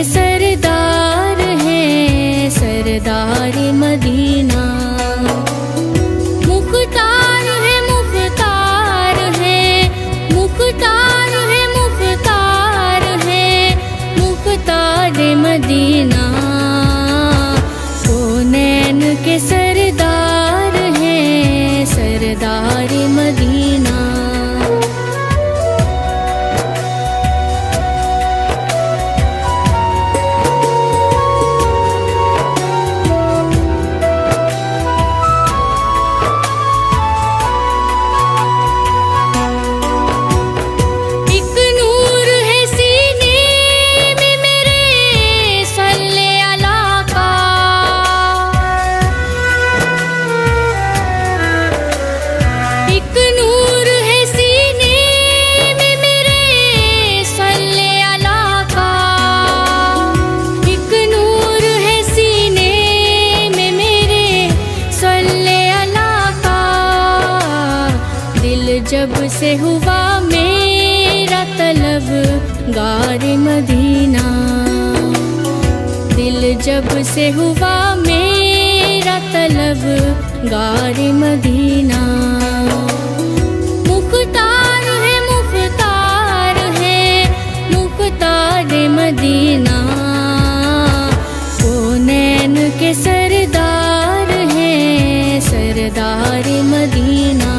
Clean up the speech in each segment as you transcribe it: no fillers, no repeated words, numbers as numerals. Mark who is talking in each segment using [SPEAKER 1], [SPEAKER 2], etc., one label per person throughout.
[SPEAKER 1] के सरदार हैं सरदार मदीना। मुख्तार है मुख्तार है मुख्तार है मुख्तार है मुख्तार मदीना। कौनैन के सरदार हैं सरदार मदीना। जब से हुआ मेरा तलब गार मदीना। दिल जब से हुआ मेरा तलब गार मदीना। मुख्तार है मुख्तार है मुख्तार मदीना। कौनैन के सरदार हैं सरदार मदीना।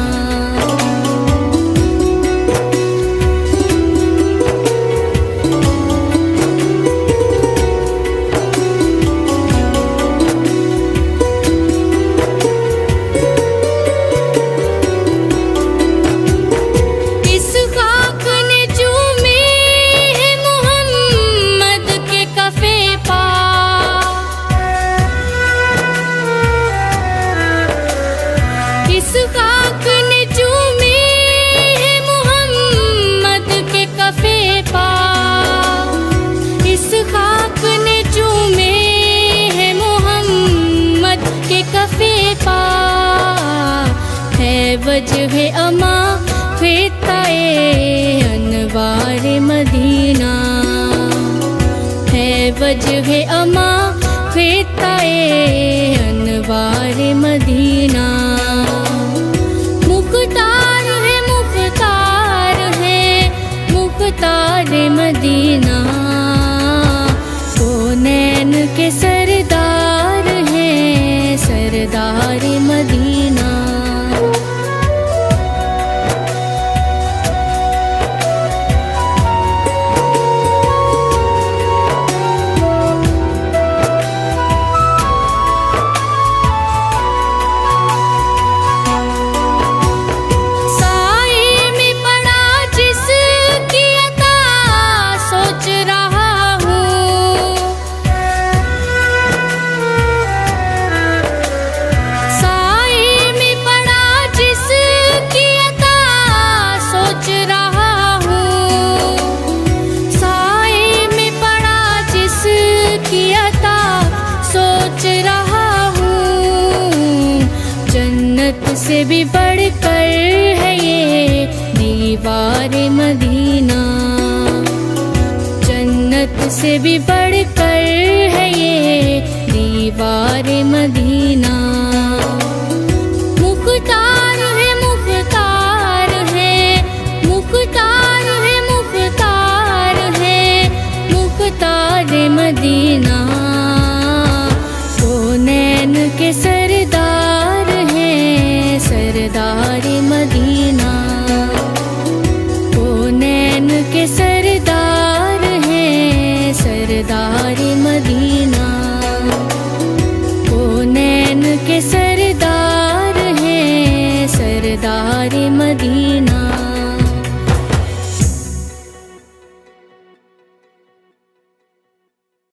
[SPEAKER 1] वजह अमा फ़िताए अनवार मदीना। है वजह अमा फ़िताए अनवार मदीना। मुख्तार है मुख्तार है मुख्तार मदीना। कौनैन के सरदार हैं सरदार मदीना। से भी बढ़कर है ये दीवार मदीना। जन्नत से भी बढ़कर है ये दीवार मदीना। मुख्तार है मुख्तार है मुख्तार है मुख्तार है मुख्तार मदीना। कौनैन के सरदार हैं सरदार मदीना। कौनैन के सरदार हैं सरदार मदीना। कौनैन के सरदार हैं सरदार मदीना।